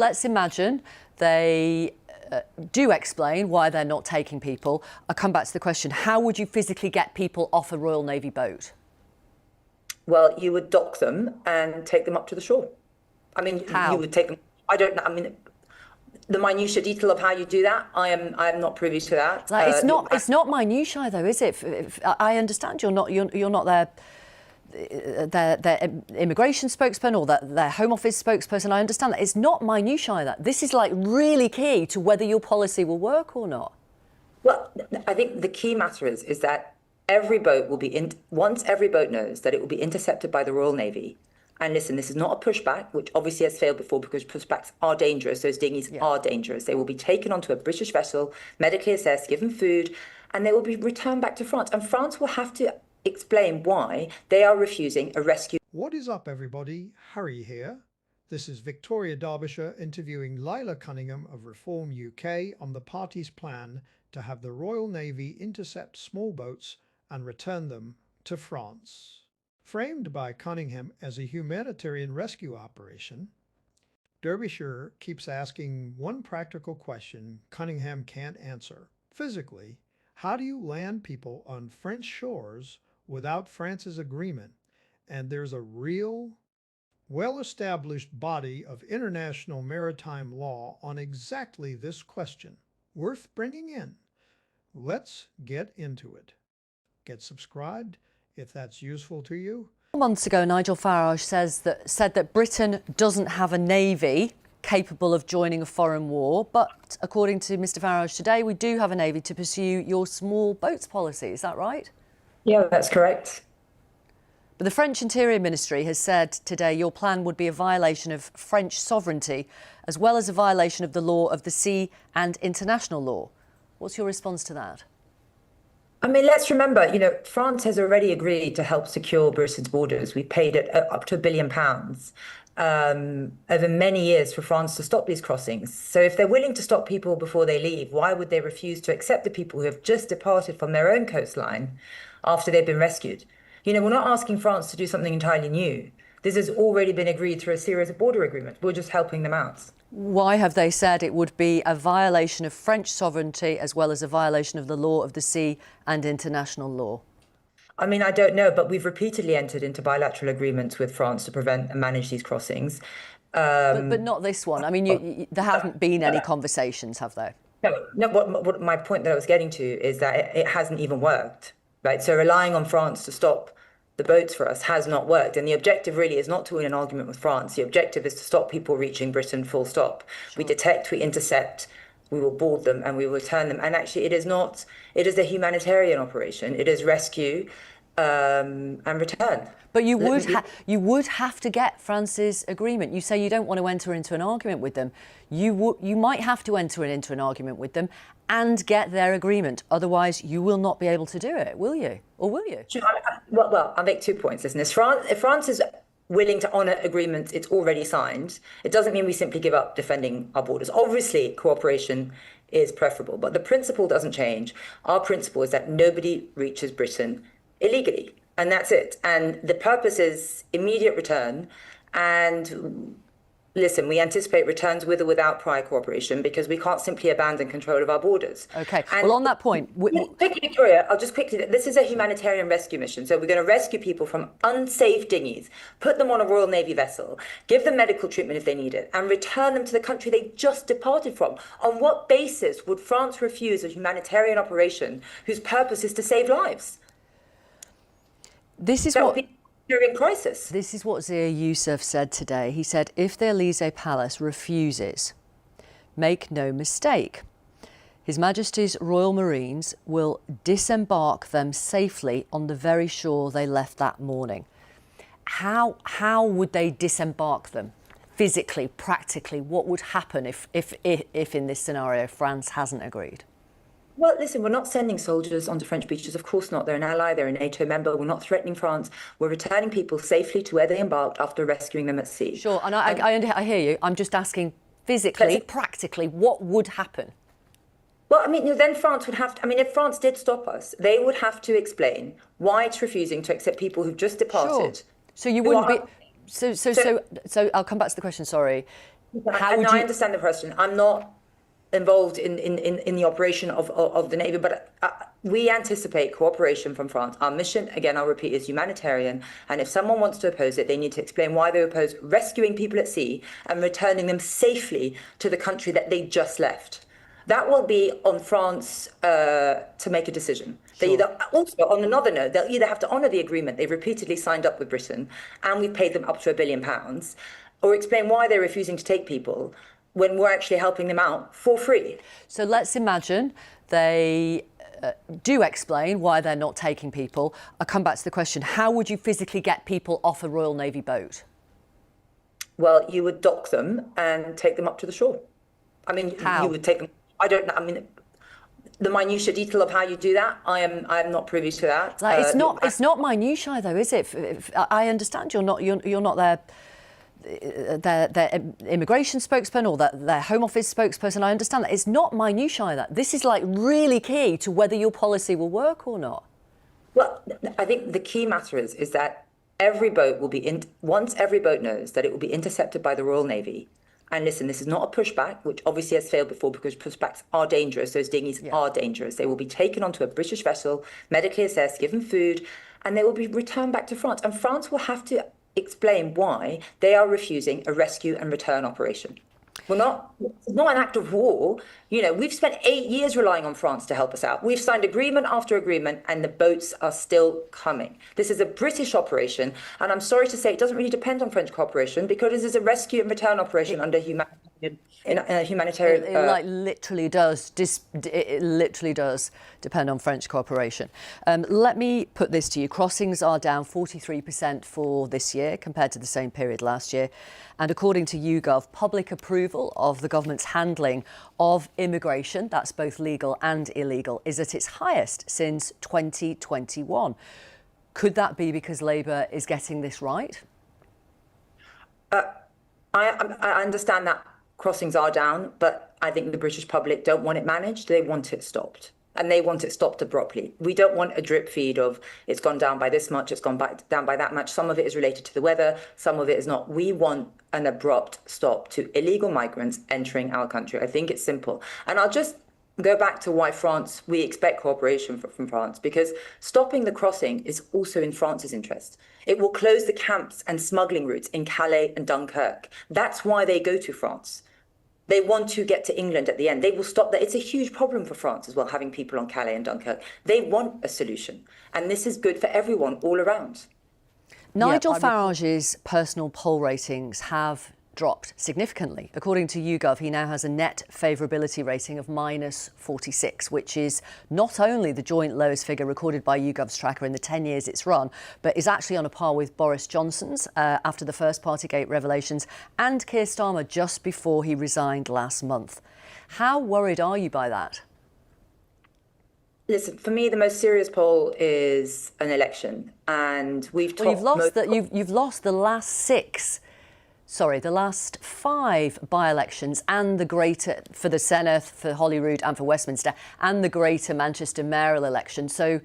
Let's imagine they do explain why they're not taking people. I'll come back to the question, how would you physically get people off a Royal Navy boat? Well, you would dock them and take them up to the shore. I mean, how? You would take them, I don't know, I mean, the minutiae detail of how you do that, I am not privy to that. Like, it's not minutiae though, is it? I understand you're not their immigration spokesperson or their Home Office spokesperson. I understand that. It's not minutiae that. This is like really key to whether your policy will work or not. Well, I think the key matter is that every boat will be once every boat knows that it will be intercepted by the Royal Navy. And listen, this is not a pushback, which obviously has failed before because pushbacks are dangerous. Those dinghies are dangerous. They will be taken onto a British vessel, medically assessed, given food, and they will be returned back to France. And France will have to explain why they are refusing a rescue. What is up, everybody? Harry here. This is Victoria Derbyshire interviewing Leila Cunningham of Reform UK on the party's plan to have the Royal Navy intercept small boats and return them to France. Framed by Cunningham as a humanitarian rescue operation, Derbyshire keeps asking one practical question Cunningham can't answer. Physically, how do you land people on French shores without France's agreement? And there's a real, well-established body of international maritime law on exactly this question, worth bringing in. Let's get into it. Get subscribed if that's useful to you. Months ago, Nigel Farage said that Britain doesn't have a navy capable of joining a foreign war, but according to Mr Farage today, we do have a navy to pursue your small boats policy. Is that right? Yeah, that's correct. But the French Interior Ministry has said today your plan would be a violation of French sovereignty, as well as a violation of the law of the sea and international law. What's your response to that? I mean, let's remember, France has already agreed to help secure Britain's borders. We paid it up to £1 billion over many years for France to stop these crossings. So if they're willing to stop people before they leave, why would they refuse to accept the people who have just departed from their own coastline after they've been rescued? We're not asking France to do something entirely new. This has already been agreed through a series of border agreements. We're just helping them out. Why have they said it would be a violation of French sovereignty as well as a violation of the law of the sea and international law? I mean, I don't know, but we've repeatedly entered into bilateral agreements with France to prevent and manage these crossings. But not this one. I mean, there haven't been any conversations, have there? No. What my point that I was getting to is that it hasn't even worked, right? So relying on France to stop the boats for us has not worked. And the objective really is not to win an argument with France. The objective is to stop people reaching Britain, full stop. Sure. We detect, we intercept, we will board them and we will return them. And actually it is a humanitarian operation. It is rescue and return. But you would have to get France's agreement. You say you don't want to enter into an argument with them. You might have to enter into an argument with them and get their agreement. Otherwise, you will not be able to do it, will you? Or will you? Well, I'll make 2 points. Listen, if France is willing to honour agreements it's already signed, it doesn't mean we simply give up defending our borders. Obviously, cooperation is preferable, but the principle doesn't change. Our principle is that nobody reaches Britain illegally, and that's it. And the purpose is immediate return. And listen, we anticipate returns with or without prior cooperation because we can't simply abandon control of our borders. OK, well, on that point... Quickly, Victoria, I'll just quickly... This is a humanitarian rescue mission. So we're going to rescue people from unsafe dinghies, put them on a Royal Navy vessel, give them medical treatment if they need it, and return them to the country they just departed from. On what basis would France refuse a humanitarian operation whose purpose is to save lives? This is crisis. This is what Zia Youssef said today. He said, if the Elysee Palace refuses, make no mistake, His Majesty's Royal Marines will disembark them safely on the very shore they left that morning. How would they disembark them? Physically, practically, what would happen if in this scenario France hasn't agreed? Well, listen, we're not sending soldiers onto French beaches. Of course not. They're an ally. They're a NATO member. We're not threatening France. We're returning people safely to where they embarked after rescuing them at sea. Sure, and I hear you. I'm just asking physically, practically, what would happen? Well, I mean, then France would have to... I mean, if France did stop us, they would have to explain why it's refusing to accept people who've just departed. Sure. So you wouldn't be... So I'll come back to the question, sorry. How would I you? understand the question. I'm not involved in the operation of the Navy, but we anticipate cooperation from France. Our mission, again, I'll repeat, is humanitarian. And if someone wants to oppose it, they need to explain why they oppose rescuing people at sea and returning them safely to the country that they just left. That will be on France to make a decision. They either, also, on another note, they'll either have to honour the agreement they've repeatedly signed up with Britain, and we've paid them up to £1 billion, or explain why they're refusing to take people when we're actually helping them out for free. So let's imagine they do explain why they're not taking people. I'll come back to the question, how would you physically get people off a Royal Navy boat? Well, you would dock them and take them up to the shore. I mean, How? you would take them. I don't know. I mean, the minutiae detail of how you do that, I am not privy to that. Like, it's not minutiae though, is it? I understand you're not their immigration spokesperson or their Home Office spokesperson. I understand that. It's not minutiae that. This is like really key to whether your policy will work or not. Well, I think the key matter is that every boat will be once every boat knows that it will be intercepted by the Royal Navy. And listen, this is not a pushback, which obviously has failed before because pushbacks are dangerous. Those dinghies are dangerous. They will be taken onto a British vessel, medically assessed, given food, and they will be returned back to France. And France will have to explain why they are refusing a rescue and return operation. It's not an act of war. You know, we've spent 8 years relying on France to help us out. We've signed agreement after agreement and the boats are still coming. This is a British operation. And I'm sorry to say it doesn't really depend on French cooperation because this is a rescue and return operation under humanitarian. It literally does. It literally does depend on French cooperation. Let me put this to you. Crossings are down 43% for this year compared to the same period last year. And according to YouGov, public approval of the government's handling of immigration, that's both legal and illegal, is at its highest since 2021. Could that be because Labour is getting this right? I understand that crossings are down, but I think the British public don't want it managed. They want it stopped. And they want it stopped abruptly. We don't want a drip feed of it's gone down by this much, it's gone down by that much. Some of it is related to the weather, some of it is not. We want an abrupt stop to illegal migrants entering our country. I think it's simple. And I'll just go back to why we expect cooperation from France, because stopping the crossing is also in France's interest. It will close the camps and smuggling routes in Calais and Dunkirk. That's why they go to France. They want to get to England at the end. They will stop that. It's a huge problem for France as well, having people on Calais and Dunkirk. They want a solution. And this is good for everyone all around. Nigel Farage's personal poll ratings have dropped significantly. According to YouGov, he now has a net favourability rating of -46, which is not only the joint lowest figure recorded by YouGov's tracker in the 10 years it's run, but is actually on a par with Boris Johnson's after the first Partygate revelations and Keir Starmer just before he resigned last month. How worried are you by that? Listen, for me, the most serious poll is an election, and we've talked. Well, you've lost the last 5 by-elections and the greater, for the Senedd, for Holyrood and for Westminster, and the greater Manchester mayoral election. So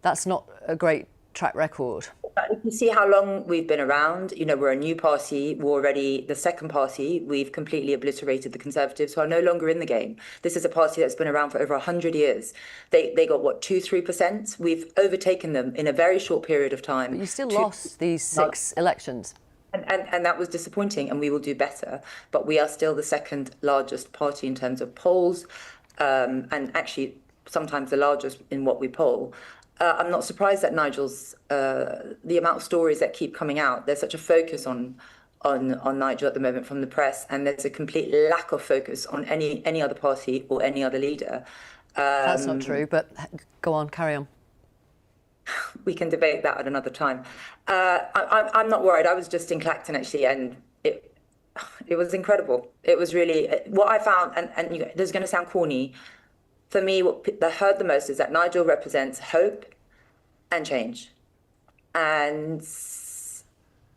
that's not a great track record. You can see how long we've been around. You know, we're a new party. We're already the second party. We've completely obliterated the Conservatives, who are no longer in the game. This is a party that's been around for over 100 years. They got, 2-3%? We've overtaken them in a very short period of time. But you still lost these 6 elections. And that was disappointing, and we will do better. But we are still the second largest party in terms of polls, and actually sometimes the largest in what we poll. I'm not surprised that Nigel's, the amount of stories that keep coming out, there's such a focus on Nigel at the moment from the press, and there's a complete lack of focus on any other party or any other leader. That's not true, but go on, carry on. We can debate that at another time. I'm not worried. I was just in Clacton actually, and it was incredible. It was really what I found, and this is going to sound corny. For me, what I heard the most is that Nigel represents hope and change, and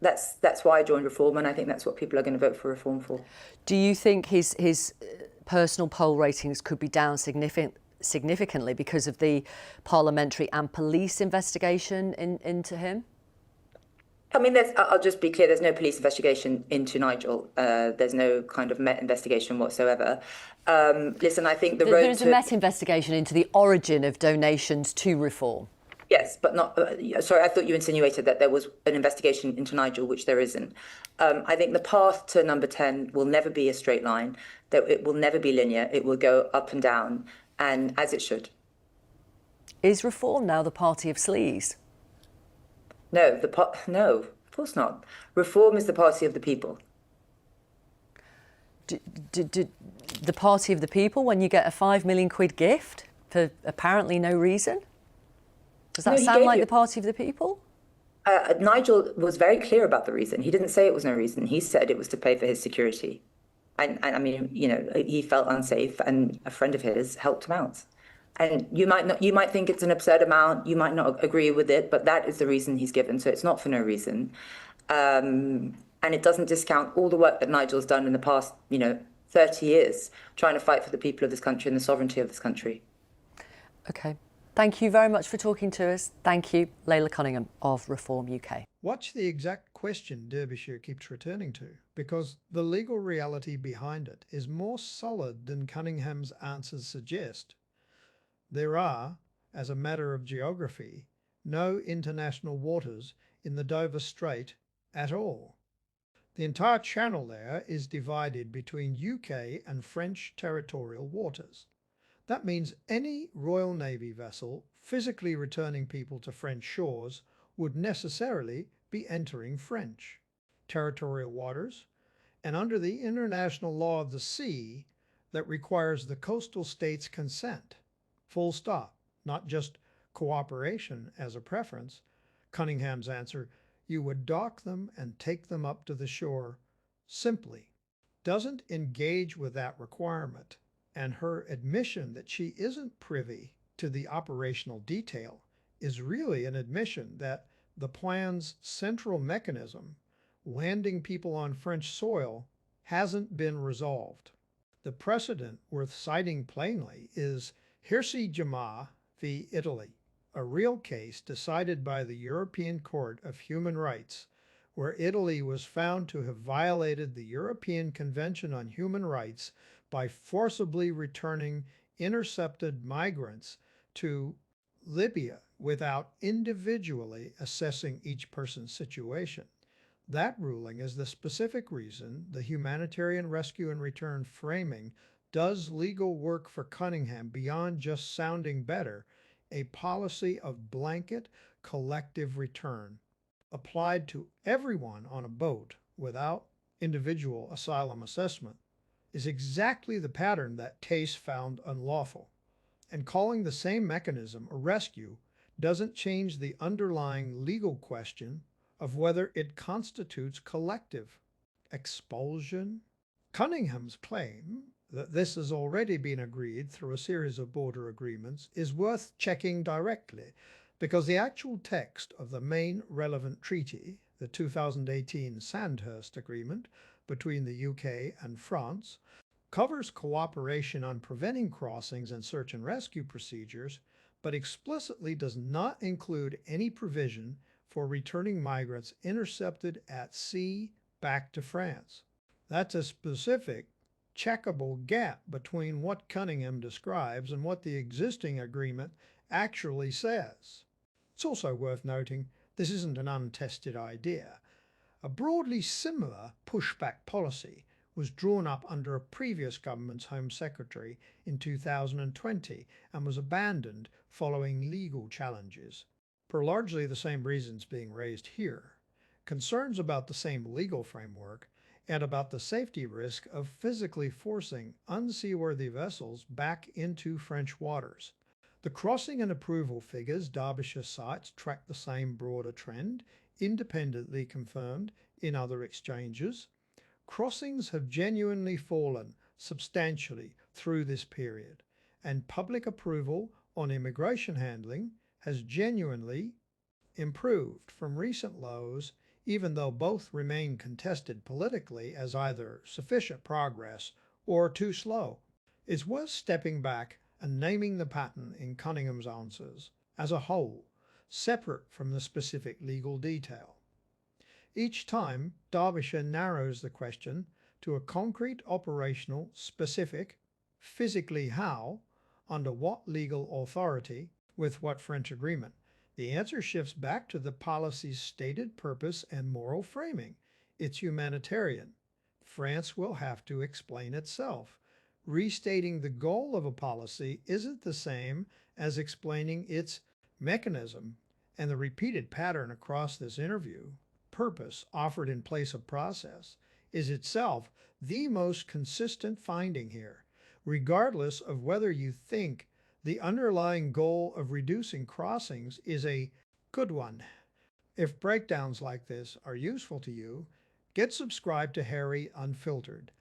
that's why I joined Reform, and I think that's what people are going to vote for Reform for. Do you think his personal poll ratings could be down significantly because of the parliamentary and police investigation into him? I mean, I'll just be clear, there's no police investigation into Nigel. There's no kind of Met investigation whatsoever. Listen, I think the There road is a to, Met investigation into the origin of donations to Reform. yes, but not, sorry, I thought you insinuated that there was an investigation into Nigel, which there isn't. I think the path to number 10 will never be a straight line, that it will never be linear. It will go up and down, and as it should. Is Reform now the party of sleaze? No, no, of course not. Reform is the party of the people. The party of the people when you get a £5 million gift for apparently no reason? Does that No, he sound gave like you. the party of the people? Nigel was very clear about the reason. He didn't say it was no reason. He said it was to pay for his security. And I mean, you know, he felt unsafe, and a friend of his helped him out. And you might think it's an absurd amount. You might not agree with it, but that is the reason he's given. So it's not for no reason. And it doesn't discount all the work that Nigel's done in the past, 30 years, trying to fight for the people of this country and the sovereignty of this country. OK. Thank you very much for talking to us. Thank you, Leila Cunningham of Reform UK. Watch the exact question Derbyshire keeps returning to, because the legal reality behind it is more solid than Cunningham's answers suggest. There are, as a matter of geography, no international waters in the Dover Strait at all. The entire channel there is divided between UK and French territorial waters. That means any Royal Navy vessel physically returning people to French shores would necessarily be entering French territorial waters, and under the international law of the sea that requires the coastal states' consent. Full stop, not just cooperation as a preference. Cunningham's answer, you would dock them and take them up to the shore, simply doesn't engage with that requirement, and her admission that she isn't privy to the operational detail is really an admission that the plan's central mechanism, landing people on French soil, hasn't been resolved. The precedent worth citing plainly is Hirsi Jamaa v. Italy, a real case decided by the European Court of Human Rights, where Italy was found to have violated the European Convention on Human Rights by forcibly returning intercepted migrants to Libya without individually assessing each person's situation. That ruling is the specific reason the humanitarian rescue and return framing does legal work for Cunningham beyond just sounding better, a policy of blanket collective return applied to everyone on a boat without individual asylum assessment is exactly the pattern that Tace found unlawful. And calling the same mechanism a rescue doesn't change the underlying legal question of whether it constitutes collective expulsion. Cunningham's claim that this has already been agreed through a series of border agreements is worth checking directly, because the actual text of the main relevant treaty, the 2018 Sandhurst Agreement between the UK and France, covers cooperation on preventing crossings and search and rescue procedures, but explicitly does not include any provision for returning migrants intercepted at sea back to France. That's a specific, checkable gap between what Cunningham describes and what the existing agreement actually says. It's also worth noting this isn't an untested idea. A broadly similar pushback policy was drawn up under a previous government's Home Secretary in 2020 and was abandoned following legal challenges, for largely the same reasons being raised here: concerns about the same legal framework and about the safety risk of physically forcing unseaworthy vessels back into French waters. The crossing and approval figures Derbyshire cites track the same broader trend, independently confirmed in other exchanges. Crossings have genuinely fallen substantially through this period, and public approval on immigration handling has genuinely improved from recent lows, even though both remain contested politically as either sufficient progress or too slow. It's worth stepping back and naming the pattern in Cunningham's answers as a whole, separate from the specific legal detail. Each time, Derbyshire narrows the question to a concrete operational, specific, physically how, under what legal authority, with what French agreement. The answer shifts back to the policy's stated purpose and moral framing. It's humanitarian. France will have to explain itself. Restating the goal of a policy isn't the same as explaining its mechanism, and the repeated pattern across this interview, purpose offered in place of process, is itself the most consistent finding here, regardless of whether you think the underlying goal of reducing crossings is a good one. If breakdowns like this are useful to you, get subscribed to Harry Unfiltered,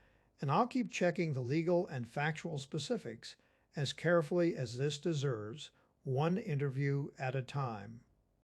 and I'll keep checking the legal and factual specifics as carefully as this deserves, one interview at a time.